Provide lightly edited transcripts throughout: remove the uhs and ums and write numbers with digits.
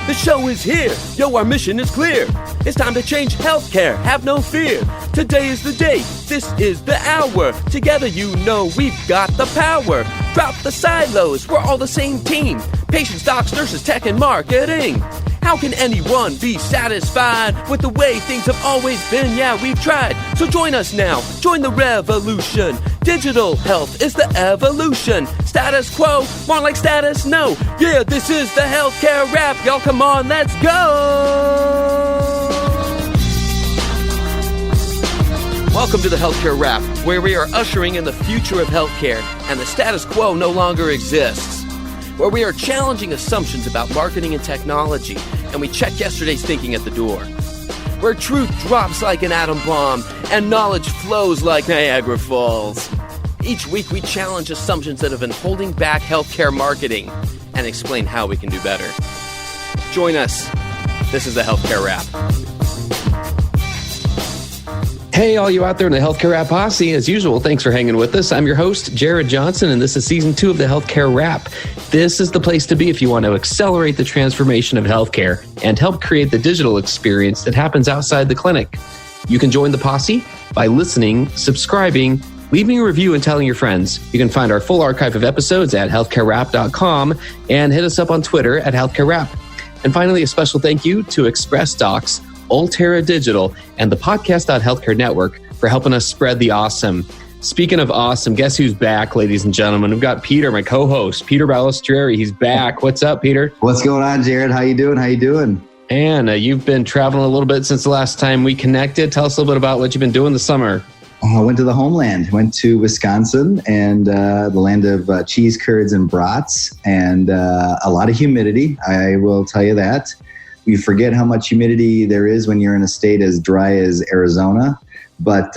The show is here. Yo, our mission is clear. It's time to change healthcare. Have no fear. Today is the day. This is the hour. Together, you know we've got the power. Drop the silos. We're all the same team. Patients, docs, nurses, tech, and marketing. How can anyone be satisfied with the way things have always been? Yeah, we've tried. So join us now. Join the revolution. Digital health is the evolution. Status quo, more like status no. Yeah, this is the healthcare rap. Y'all come on, let's go. Welcome to the Healthcare Rap, where we are ushering in the future of healthcare and the status quo no longer exists. Where we are challenging assumptions about marketing and technology, and we check yesterday's thinking at the door. Where truth drops like an atom bomb, and knowledge flows like Niagara Falls. Each week we challenge assumptions that have been holding back healthcare marketing, and explain how we can do better. Join us. This is the Healthcare Rap. Hey, all you out there in the Healthcare Rap Posse, as usual, thanks for hanging with us. I'm your host, Jared Johnson, and this is Season 2 of the Healthcare Rap. This is the place to be if you want to accelerate the transformation of healthcare and help create the digital experience that happens outside the clinic. You can join the posse by listening, subscribing, leaving a review, and telling your friends. You can find our full archive of episodes at healthcarerap.com and hit us up on Twitter at healthcarerap. And finally, a special thank you to Express Docs, Ultera Digital, and the Podcast.Healthcare Network for helping us spread the awesome. Speaking of awesome, guess who's back, ladies and gentlemen? We've got Peter, my co-host, Peter Balistreri. He's back. What's up, Peter? What's going on, Jared? How you doing? And you've been traveling a little bit since the last time we connected. Tell us a little bit about what you've been doing this summer. I went to the homeland. Went to Wisconsin and the land of cheese curds and brats and a lot of humidity. I will tell you that. You forget how much humidity there is when you're in a state as dry as Arizona, but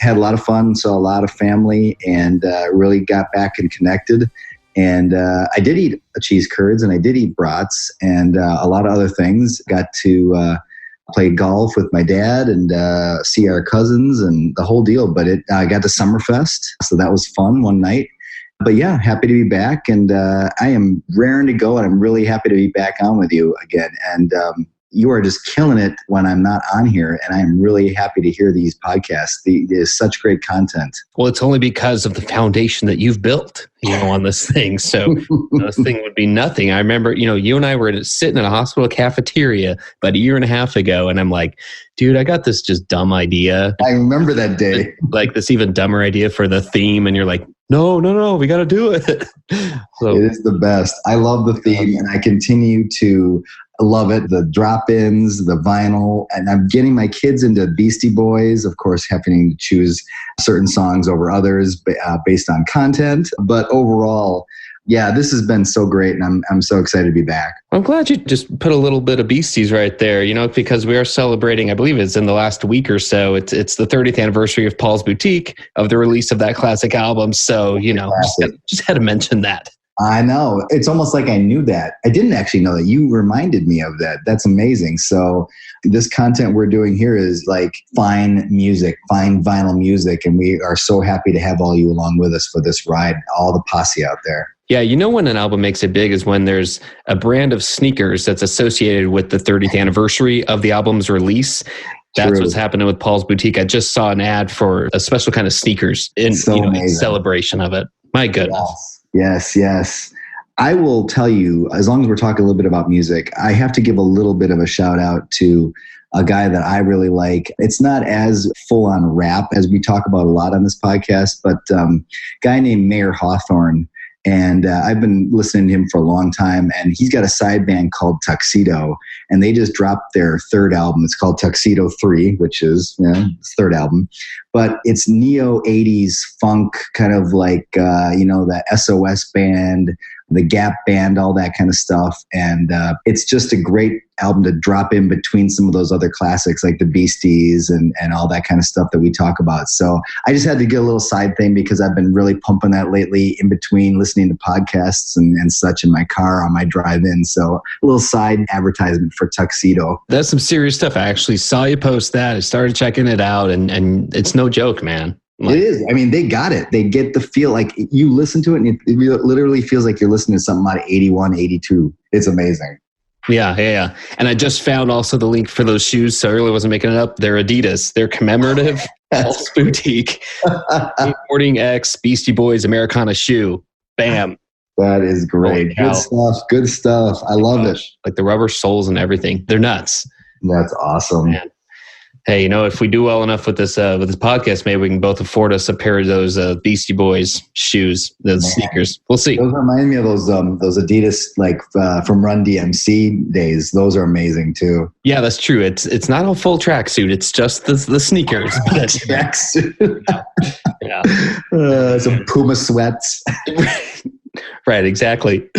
had a lot of fun, saw a lot of family, and really got back and connected. And I did eat cheese curds, and I did eat brats, and a lot of other things. Got to play golf with my dad and see our cousins and the whole deal. But I got to Summerfest, so that was fun one night. But yeah, happy to be back, and I am raring to go, and I'm really happy to be back on with you again. And you are just killing it when I'm not on here, and I am really happy to hear these podcasts. There's such great content. Well, it's only because of the foundation that you've built, on this thing. So this thing would be nothing. I remember, you and I were sitting in a hospital cafeteria about a year and a half ago, and I'm like, dude, I got this just dumb idea. I remember that day. Like this even dumber idea for the theme, and you're like, no, we got to do it. So it is the best. I love the theme, and I continue to love it. The drop-ins, the vinyl, and I'm getting my kids into Beastie Boys, of course, having to choose certain songs over others based on content. But overall, yeah, this has been so great, and I'm so excited to be back. I'm glad you just put a little bit of Beasties right there, because we are celebrating, I believe it's in the last week or so, it's the 30th anniversary of Paul's Boutique, of the release of that classic album. So, just had to mention that. I know. It's almost like I knew that. I didn't actually know that. You reminded me of that. That's amazing. So this content we're doing here is like fine music, fine vinyl music, and we are so happy to have all you along with us for this ride, all the posse out there. Yeah, when an album makes it big is when there's a brand of sneakers that's associated with the 30th anniversary of the album's release. That's True. What's happening with Paul's Boutique. I just saw an ad for a special kind of sneakers in celebration of it. My goodness. Yes. I will tell you, as long as we're talking a little bit about music, I have to give a little bit of a shout out to a guy that I really like. It's not as full on rap as we talk about a lot on this podcast, but a guy named Mayer Hawthorne. And I've been listening to him for a long time, and he's got a side band called Tuxedo, and they just dropped their third album. It's called Tuxedo 3, which is his third album, but it's neo 80s funk, kind of like, the SOS band, the Gap band, all that kind of stuff. And it's just a great album to drop in between some of those other classics like the Beasties and all that kind of stuff that we talk about. So I just had to get a little side thing because I've been really pumping that lately in between listening to podcasts and such in my car on my drive in. So a little side advertisement for Tuxedo. That's some serious stuff. I actually saw you post that. I started checking it out, and it's no joke, man. It is. I mean, they got it. They get the feel. Like you listen to it and it literally feels like you're listening to something out of 81, 82. It's amazing. Yeah. And I just found also the link for those shoes, so I really wasn't making it up. They're Adidas. They're commemorative Pulse Boutique Skateboarding X Beastie Boys Americana shoe. Bam. That is great. Good stuff. I love it. Like the rubber soles and everything. They're nuts. That's awesome. Man. Hey, if we do well enough with this podcast, maybe we can both afford us a pair of those Beastie Boys shoes, those sneakers. We'll see. Those remind me of those Adidas from Run DMC days. Those are amazing too. Yeah, that's true. It's not a full tracksuit. It's just the sneakers. Tracksuit. Yeah. Some Puma sweats. Right. Exactly.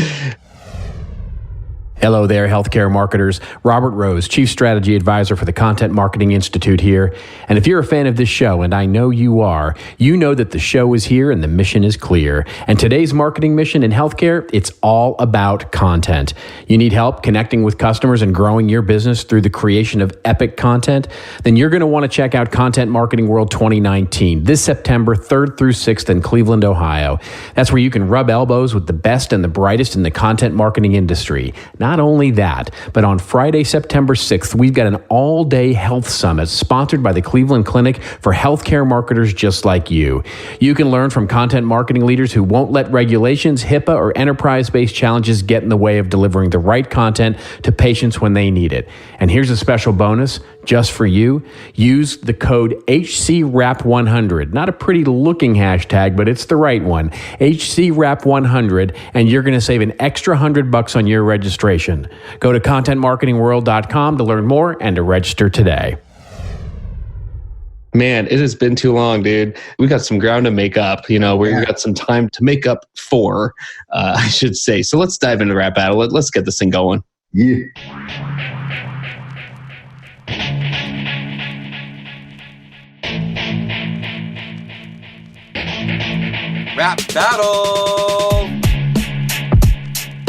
Hello there, healthcare marketers. Robert Rose, Chief Strategy Advisor for the Content Marketing Institute here. And if you're a fan of this show, and I know you are, you know that the show is here and the mission is clear. And today's marketing mission in healthcare, it's all about content. You need help connecting with customers and growing your business through the creation of epic content? Then you're going to want to check out Content Marketing World 2019 this September 3rd through 6th in Cleveland, Ohio. That's where you can rub elbows with the best and the brightest in the content marketing industry. Not only that, but on Friday, September 6th, we've got an all-day health summit sponsored by the Cleveland Clinic for healthcare marketers just like you. You can learn from content marketing leaders who won't let regulations, HIPAA, or enterprise-based challenges get in the way of delivering the right content to patients when they need it. And here's a special bonus just for you. Use the code HCWrap100. Not a pretty looking hashtag, but it's the right one. HCWrap100, and you're going to save an extra $100 on your registration. Go to contentmarketingworld.com to learn more and to register today. Man, it has been too long, dude. We got some ground to make up. We got some time to make up for, I should say. So let's dive into rap battle. Let's get this thing going. Yeah. Rap battle!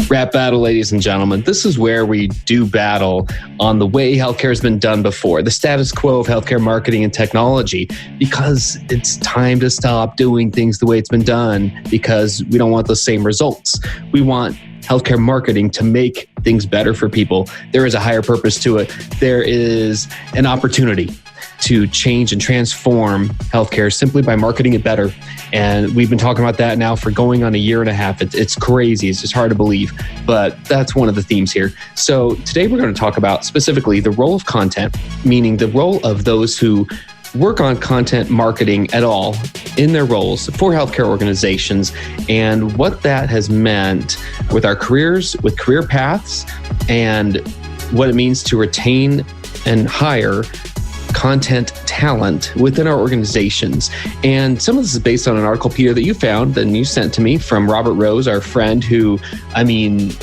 Rap battle, ladies and gentlemen. This is where we do battle on the way healthcare has been done before, the status quo of healthcare marketing and technology, because it's time to stop doing things the way it's been done, because we don't want the same results. We want healthcare marketing to make things better for people. There is a higher purpose to it. There is an opportunity to change and transform healthcare simply by marketing it better. And we've been talking about that now for going on a year and a half. It's crazy. It's just hard to believe. But that's one of the themes here. So today we're going to talk about specifically the role of content, meaning the role of those who work on content marketing at all in their roles for healthcare organizations, and what that has meant with our careers, with career paths, and what it means to retain and hire content talent within our organizations. And some of this is based on an article, Peter, that you found and you sent to me from Robert Rose, our friend, who,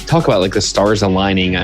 talk about like the stars aligning.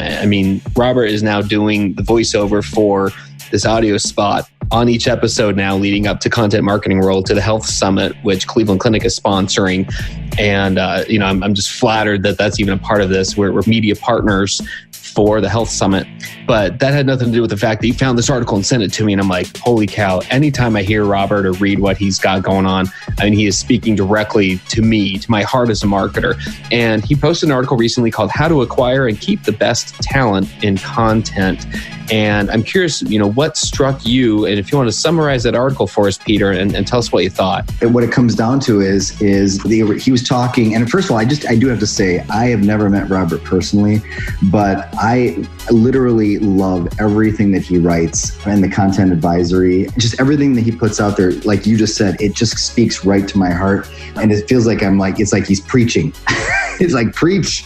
Robert is now doing the voiceover for this audio spot on each episode now leading up to Content Marketing World, to the Health Summit, which Cleveland Clinic is sponsoring. And, I'm just flattered that that's even a part of this. We're media partners for the Health Summit. But that had nothing to do with the fact that he found this article and sent it to me. And I'm like, holy cow, anytime I hear Robert or read what he's got going on, he is speaking directly to me, to my heart as a marketer. And he posted an article recently called How to Acquire and Keep the Best Talent in Content. And I'm curious, what struck you? And if you want to summarize that article for us, Peter, and tell us what you thought. And what it comes down to is he was talking, and first of all, I do have to say, I have never met Robert personally, but I literally love everything that he writes and the content advisory, just everything that he puts out there. Like you just said, it just speaks right to my heart. And it feels like it's like he's preaching. It's like, preach,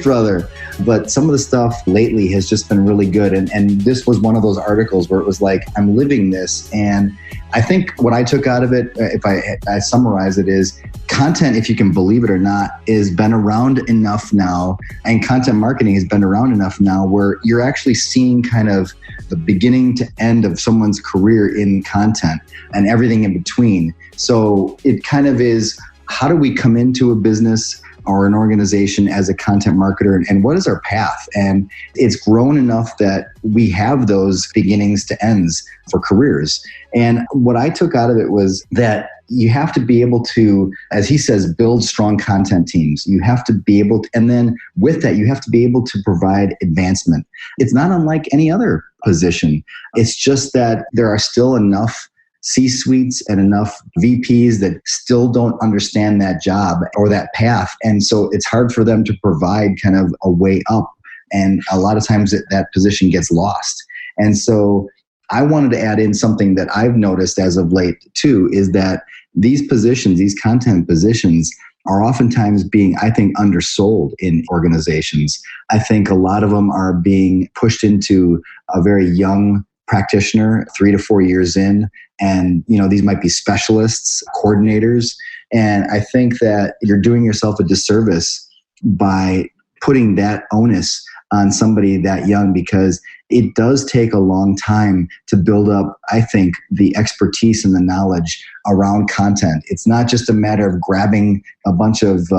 brother. But some of the stuff lately has just been really good. And this was one of those articles where it was like, I'm living this. And I think what I took out of it, if I summarize it, is content, if you can believe it or not, has been around enough now, and content marketing has been around enough now where you're actually seeing kind of the beginning to end of someone's career in content and everything in between. So it kind of is, how do we come into a business or an organization as a content marketer, and what is our path? And it's grown enough that we have those beginnings to ends for careers. And what I took out of it was that you have to be able to, as he says, build strong content teams. You have to be able to, and then with that, you have to be able to provide advancement. It's not unlike any other position. It's just that there are still enough C-suites and enough VPs that still don't understand that job or that path. And so it's hard for them to provide kind of a way up. And a lot of times that position gets lost. And so I wanted to add in something that I've noticed as of late too, is that these positions, these content positions, are oftentimes being, I think, undersold in organizations. I think a lot of them are being pushed into a very young practitioner, 3 to 4 years in. And, these might be specialists, coordinators. And I think that you're doing yourself a disservice by putting that onus on somebody that young, because it does take a long time to build up, I think, the expertise and the knowledge around content. It's not just a matter of grabbing a bunch of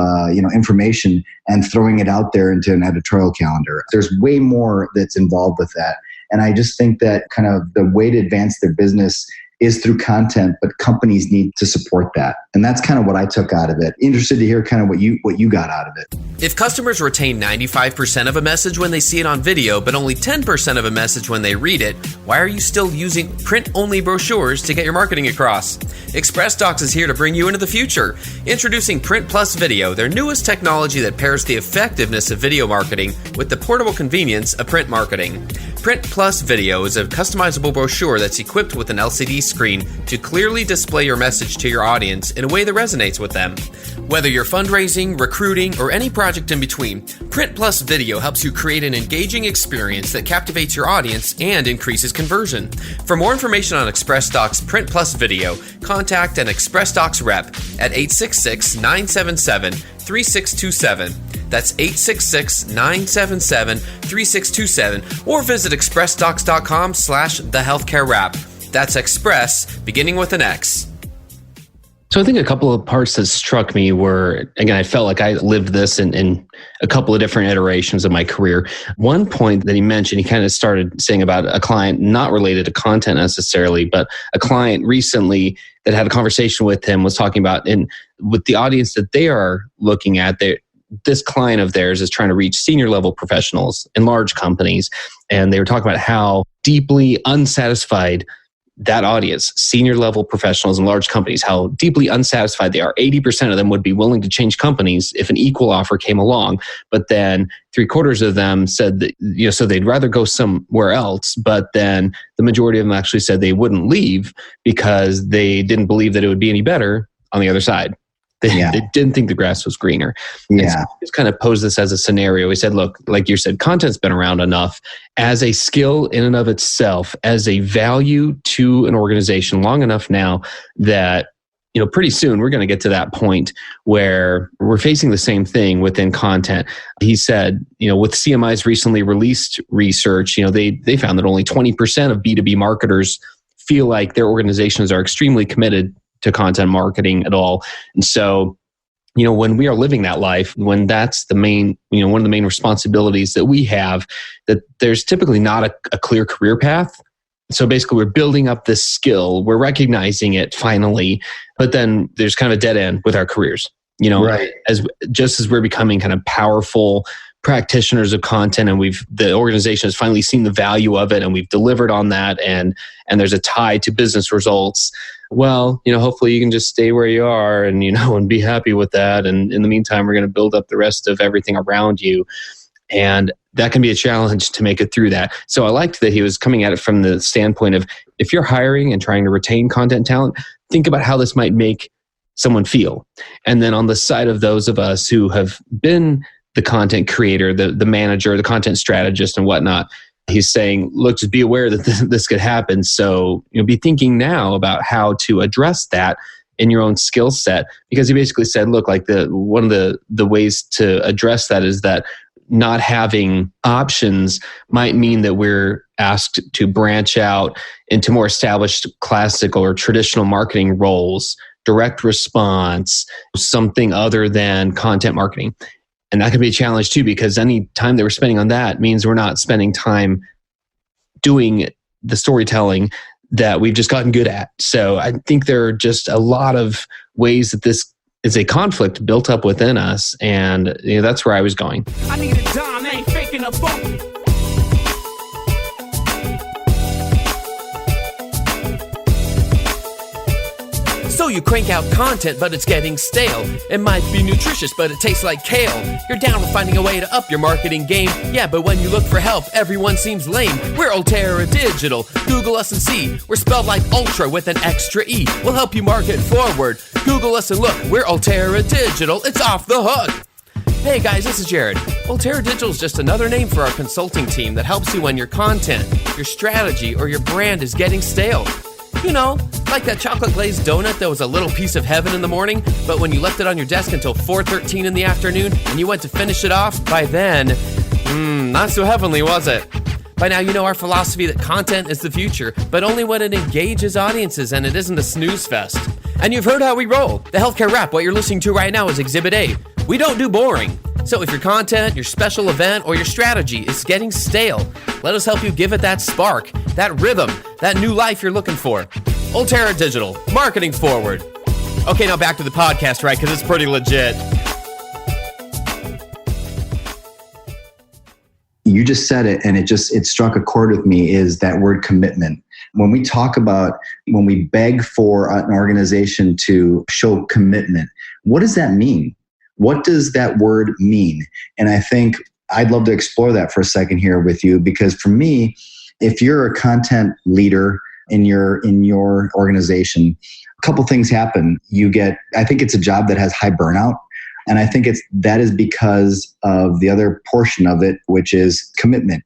information and throwing it out there into an editorial calendar. There's way more that's involved with that. And I just think that kind of the way to advance their business is through content, but companies need to support that. And that's kind of what I took out of it. Interested to hear kind of what you got out of it. If customers retain 95% of a message when they see it on video, but only 10% of a message when they read it, why are you still using print-only brochures to get your marketing across? ExpressDocs is here to bring you into the future. Introducing Print Plus Video, their newest technology that pairs the effectiveness of video marketing with the portable convenience of print marketing. Print Plus Video is a customizable brochure that's equipped with an LCD screen to clearly display your message to your audience in a way that resonates with them. Whether you're fundraising, recruiting, or any project in between, Print Plus Video helps you create an engaging experience that captivates your audience and increases conversion. For more information on ExpressDocs Print Plus Video, contact an ExpressDocs rep at 866-977-3627. That's 866-977-3627, or visit expressdocs.com/thehealthcarewrap. That's Express, beginning with an X. So I think a couple of parts that struck me were, again, I felt like I lived this in a couple of different iterations of my career. One point that he mentioned, he kind of started saying about a client not related to content necessarily, but a client recently that had a conversation with him was talking about, and with the audience that they are looking at, this client of theirs is trying to reach senior level professionals in large companies. And they were talking about how deeply unsatisfied that audience, senior level professionals in large companies, how deeply unsatisfied they are. 80% of them would be willing to change companies if an equal offer came along. But then 3/4 of them said that, so they'd rather go somewhere else. But then the majority of them actually said they wouldn't leave because they didn't believe that it would be any better on the other side. They didn't think the grass was greener. Yeah. So he just kind of posed this as a scenario. He said, look, like you said, content's been around enough as a skill in and of itself, as a value to an organization long enough now that, pretty soon we're going to get to that point where we're facing the same thing within content. He said, with CMI's recently released research, they found that only 20% of B2B marketers feel like their organizations are extremely committed to content marketing at all. And so, when we are living that life, when that's the main, one of the main responsibilities that we have, that there's typically not a clear career path. So basically we're building up this skill, we're recognizing it finally, but then there's kind of a dead end with our careers, right. As we're becoming kind of powerful practitioners of content, and the organization has finally seen the value of it, and we've delivered on that, and there's a tie to business results. Well, hopefully you can just stay where you are and, and be happy with that. And in the meantime, we're going to build up the rest of everything around you. And that can be a challenge to make it through that. So I liked that he was coming at it from the standpoint of, if you're hiring and trying to retain content talent, think about how this might make someone feel. And then on the side of those of us who have been the content creator, the manager, the content strategist and whatnot, he's saying, look, just be aware that this could happen. So, be thinking now about how to address that in your own skill set. Because he basically said, look, like one of the ways to address that is that not having options might mean that we're asked to branch out into more established classical or traditional marketing roles, direct response, something other than content marketing. And that can be a challenge too, because any time that we're spending on that means we're not spending time doing the storytelling that we've just gotten good at. So I think there are just a lot of ways that this is a conflict built up within us. And that's where I was going. I need a dime, ain't faking a phone. So you crank out content, but it's getting stale. It might be nutritious, but it tastes like kale. You're down with finding a way to up your marketing game. Yeah, but when you look for help, everyone seems lame. We're Ulterra Digital. Google us and see. We're spelled like Ultra with an extra E. We'll help you market forward. Google us and look. We're Ulterra Digital. It's off the hook. Hey guys, this is Jared. Ulterra Digital is just another name for our consulting team that helps you when your content, your strategy, or your brand is getting stale. You know, like that chocolate glazed donut that was a little piece of heaven in the morning, but when you left it on your desk until 4:13 in the afternoon and you went to finish it off, by then, not so heavenly, was it? By now you know our philosophy that content is the future, but only when it engages audiences and it isn't a snooze fest. And you've heard how we roll. The Healthcare Wrap, what you're listening to right now, is Exhibit A. We don't do boring. So if your content, your special event, or your strategy is getting stale, let us help you give it that spark, that rhythm, that new life you're looking for. Ulterra Digital, marketing forward. Okay, now back to the podcast, right? Because it's pretty legit. You just said it, and it struck a chord with me, is that word commitment. When we beg for an organization to show commitment, what does that mean? What does that word mean? And I think I'd love to explore that for a second here with you, because for me, if you're a content leader in your organization, a couple things happen. I think it's a job that has high burnout. And I think that is because of the other portion of it, which is commitment.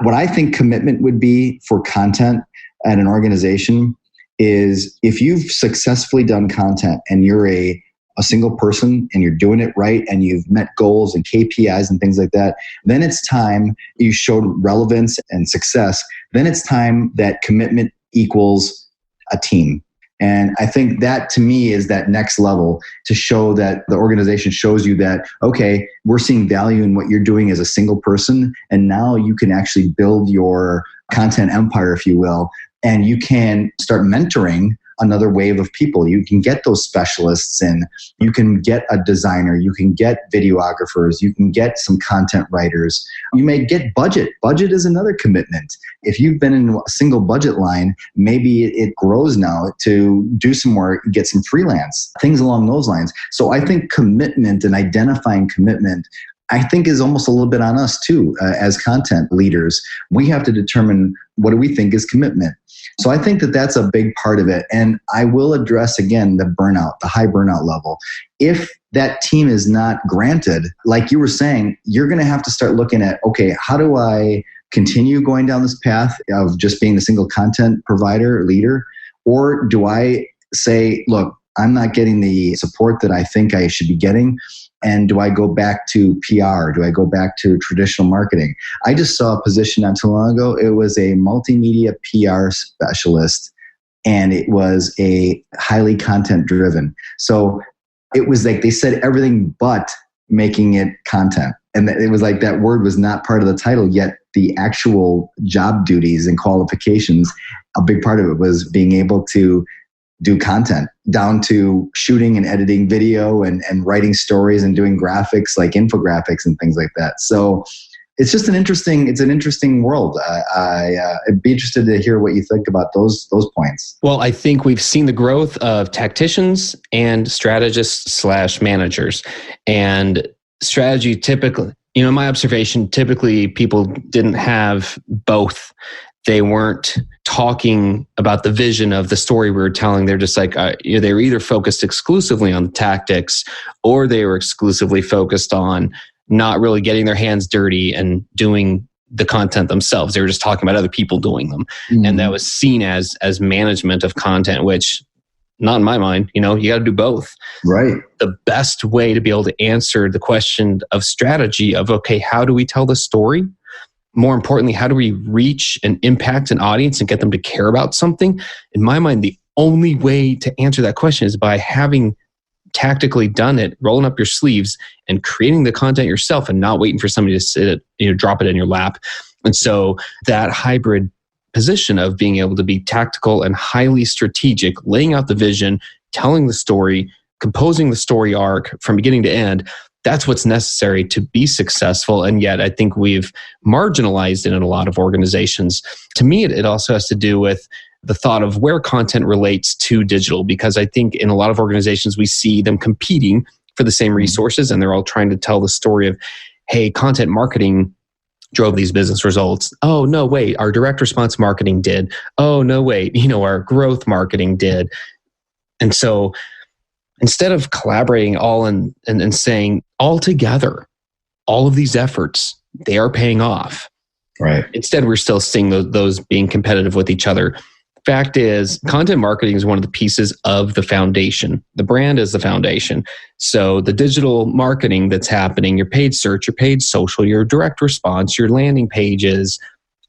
What I think commitment would be for content at an organization is if you've successfully done content and you're a single person and you're doing it right and you've met goals and KPIs and things like that, then it's time you showed relevance and success. Then it's time that commitment equals a team. And I think that to me is that next level to show that the organization shows you that, okay, we're seeing value in what you're doing as a single person. And now you can actually build your content empire, if you will, and you can start mentoring another wave of people. You can get those specialists in, you can get a designer, you can get videographers, you can get some content writers. You may get budget. Budget is another commitment. If you've been in a single budget line, maybe it grows now to do some more, get some freelance, things along those lines. So I think commitment and identifying commitment, I think is almost a little bit on us too, as content leaders. We have to determine what do we think is commitment. So I think that that's a big part of it. And I will address again the burnout, the high burnout level. If that team is not granted, like you were saying, you're going to have to start looking at, okay, how do I continue going down this path of just being the single content provider, leader? Or do I say, look, I'm not getting the support that I think I should be getting? And do I go back to PR? Do I go back to traditional marketing? I just saw a position not too long ago. It was a multimedia PR specialist, and it was a highly content driven. So it was like they said everything but making it content. And it was like that word was not part of the title, yet the actual job duties and qualifications, a big part of it was being able to do content, down to shooting and editing video and writing stories and doing graphics like infographics and things like that. So it's just an interesting world. I'd be interested to hear what you think about those points. Well, I think we've seen the growth of tacticians and strategists / managers. And strategy typically, in my observation, typically people didn't have both. They weren't talking about the vision of the story we were telling. They're just like, they were either focused exclusively on the tactics, or they were exclusively focused on not really getting their hands dirty and doing the content themselves. They were just talking about other people doing them. Mm-hmm. And that was seen as management of content, which not in my mind, you got to do both. Right. The best way to be able to answer the question of strategy of, okay, how do we tell the story? More importantly, how do we reach and impact an audience and get them to care about something? In my mind, the only way to answer that question is by having tactically done it, rolling up your sleeves and creating the content yourself and not waiting for somebody to sit it, drop it in your lap. And so that hybrid position of being able to be tactical and highly strategic, laying out the vision, telling the story, composing the story arc from beginning to end. That's what's necessary to be successful. And yet I think we've marginalized it in a lot of organizations. To me, it also has to do with the thought of where content relates to digital, because I think in a lot of organizations, we see them competing for the same resources, and they're all trying to tell the story of, hey, content marketing drove these business results. Oh, no, wait, our direct response marketing did. Oh, no, wait, our growth marketing did. And so instead of collaborating all and saying all together, all of these efforts, they are paying off. Right. Instead, we're still seeing those being competitive with each other. Fact is, content marketing is one of the pieces of the foundation. The brand is the foundation. So the digital marketing that's happening, your paid search, your paid social, your direct response, your landing pages,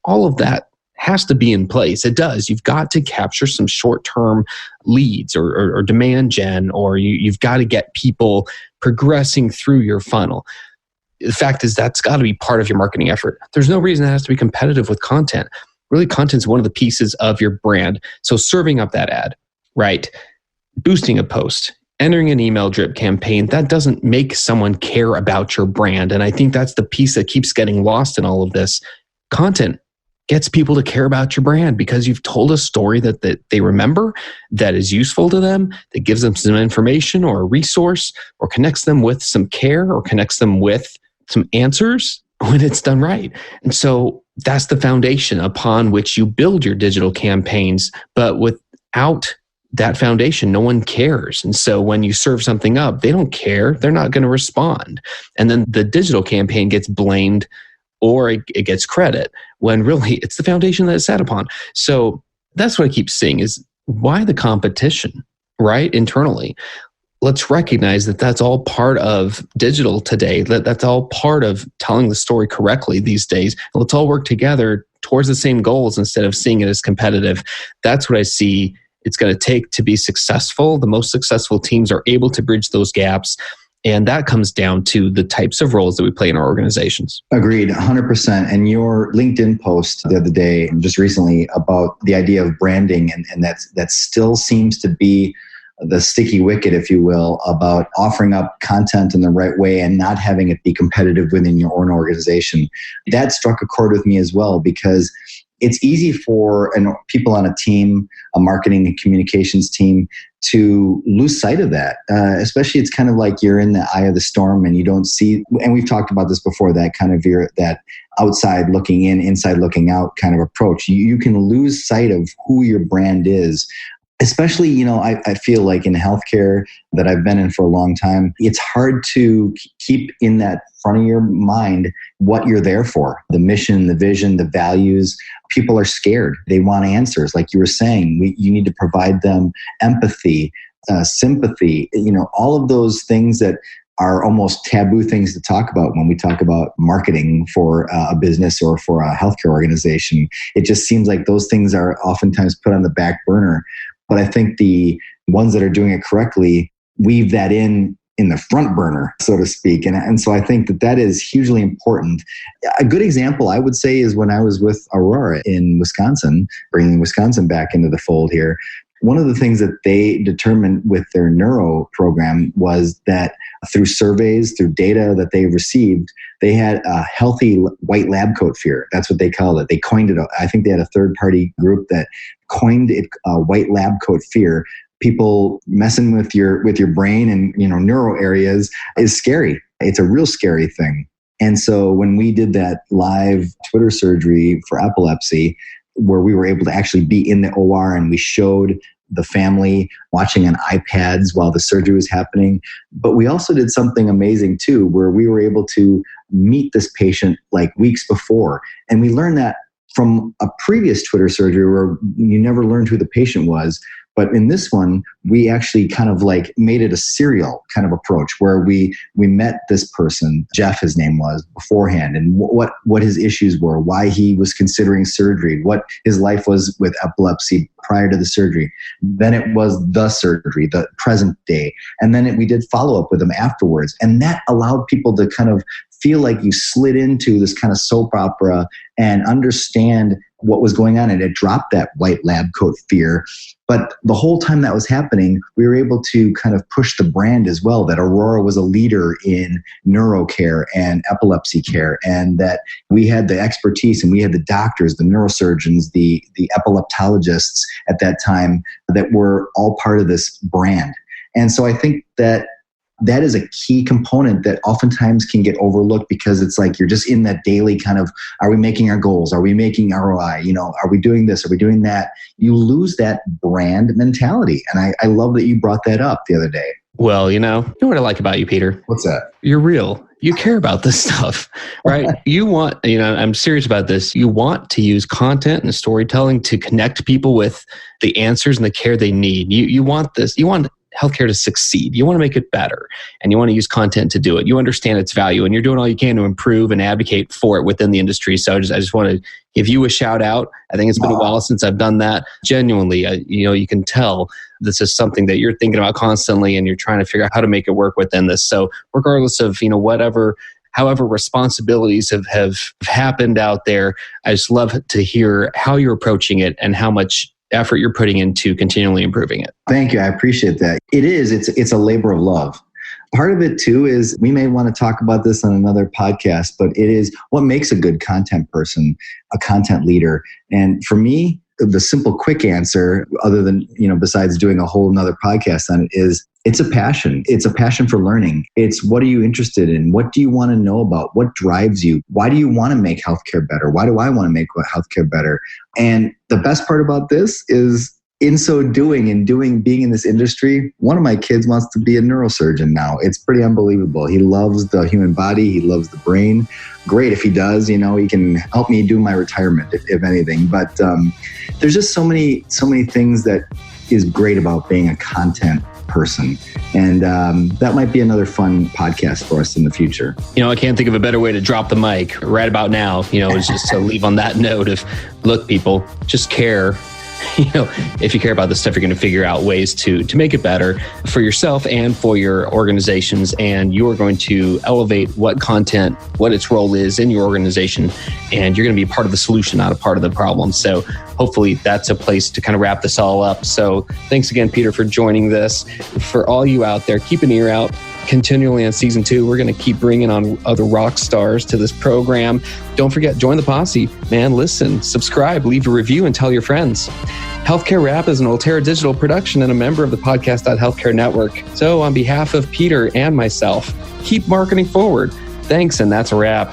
all of that has to be in place. It does. You've got to capture some short-term leads or demand gen, or you've got to get people progressing through your funnel. The fact is that's got to be part of your marketing effort. There's no reason that has to be competitive with content. Really, content's one of the pieces of your brand. So serving up that ad, right? Boosting a post, entering an email drip campaign, that doesn't make someone care about your brand. And I think that's the piece that keeps getting lost in all of this. Content gets people to care about your brand because you've told a story that they remember, that is useful to them, that gives them some information or a resource, or connects them with some care, or connects them with some answers when it's done right. And so that's the foundation upon which you build your digital campaigns. But without that foundation, no one cares. And so when you serve something up, they don't care. They're not going to respond. And then the digital campaign gets blamed, or it gets credit, when really it's the foundation that it's sat upon. So that's what I keep seeing is, why the competition, right? Internally. Let's recognize that that's all part of digital today. That's all part of telling the story correctly these days. And let's all work together towards the same goals instead of seeing it as competitive. That's what I see it's going to take to be successful. The most successful teams are able to bridge those gaps. And that comes down to the types of roles that we play in our organizations. Agreed, 100%. And your LinkedIn post the other day, just recently, about the idea of branding, and that still seems to be the sticky wicket, if you will, about offering up content in the right way and not having it be competitive within your own organization. That struck a chord with me as well, because it's easy for people on a team, a marketing and communications team, to lose sight of that. Especially, it's kind of like you're in the eye of the storm and you don't see, and we've talked about this before, that kind of that outside looking in, inside looking out kind of approach. You can lose sight of who your brand is. Especially, I feel like in healthcare that I've been in for a long time, it's hard to keep in that front of your mind what you're there for. The mission, the vision, the values. People are scared. They want answers. Like you were saying, you need to provide them empathy, sympathy, all of those things that are almost taboo things to talk about when we talk about marketing for a business or for a healthcare organization. It just seems like those things are oftentimes put on the back burner. But I think the ones that are doing it correctly weave that in the front burner, so to speak. And so I think that is hugely important. A good example, I would say, is when I was with Aurora in Wisconsin, bringing Wisconsin back into the fold here. One of the things that they determined with their neuro program was that through surveys, through data that they received, they had a healthy white lab coat fear. That's what they called it. They coined it. I think they had a third-party group that coined it white lab coat fear. People messing with your brain and neuro areas is scary. It's a real scary thing. And so when we did that live Twitter surgery for epilepsy, where we were able to actually be in the OR and we showed the family watching on iPads while the surgery was happening. But we also did something amazing too, where we were able to meet this patient like weeks before. And we learned that from a previous Twitter surgery where you never learned who the patient was. But in this one, we actually kind of like made it a serial kind of approach where we met this person, Jeff, his name was, beforehand, and what his issues were, why he was considering surgery, what his life was with epilepsy prior to the surgery. Then it was the surgery, the present day. And then we did follow up with him afterwards. And that allowed people to kind of feel like you slid into this kind of soap opera and understand what was going on, and it dropped that white lab coat fear. But the whole time that was happening, we were able to kind of push the brand as well, that Aurora was a leader in neurocare and epilepsy care, and that we had the expertise and we had the doctors, the neurosurgeons, the epileptologists at that time that were all part of this brand. And so I think that is a key component that oftentimes can get overlooked, because it's like you're just in that daily kind of, are we making our goals? Are we making ROI? Are we doing this? Are we doing that? You lose that brand mentality. And I love that you brought that up the other day. Well, you know what I like about you, Peter? What's that? You're real. You care about this stuff, right? You want, I'm serious about this. You want to use content and storytelling to connect people with the answers and the care they need. You want this. You want healthcare to succeed. You want to make it better, and you want to use content to do it. You understand its value, and you're doing all you can to improve and advocate for it within the industry. So I just want to give you a shout out. I think it's been a while since I've done that. Genuinely, you can tell this is something that you're thinking about constantly, and you're trying to figure out how to make it work within this. So regardless of, however responsibilities have happened out there, I just love to hear how you're approaching it and how much effort you're putting into continually improving it. Thank you. I appreciate that. It's a labor of love. Part of it too is, we may want to talk about this on another podcast, but it is what makes a good content person, a content leader. And for me, the simple, quick answer, other than, besides doing a whole nother podcast on it, is it's a passion. It's a passion for learning. It's, what are you interested in? What do you want to know about? What drives you? Why do you want to make healthcare better? Why do I want to make healthcare better? And the best part about this is, in so doing and being in this industry, one of my kids wants to be a neurosurgeon now. It's pretty unbelievable. He loves the human body. He loves the brain. Great if he does. He can help me do my retirement, if anything. But there's just so many things that is great about being a content person. And that might be another fun podcast for us in the future. I can't think of a better way to drop the mic right about now, is just to leave on that note of, look, people, just care. If you care about this stuff, you're going to figure out ways to make it better for yourself and for your organizations. And you're going to elevate what its role is in your organization. And you're going to be part of the solution, not a part of the problem. So hopefully that's a place to kind of wrap this all up. So thanks again, Peter, for joining this. For all you out there, keep an ear out. Continually on season 2, we're going to keep bringing on other rock stars to this program. Don't forget, join the posse. Man, listen, subscribe, leave a review, and tell your friends. Healthcare Rap is an Ultera Digital production and a member of the Podcast.Healthcare Network. So on behalf of Peter and myself, keep marketing forward. Thanks, and that's a wrap.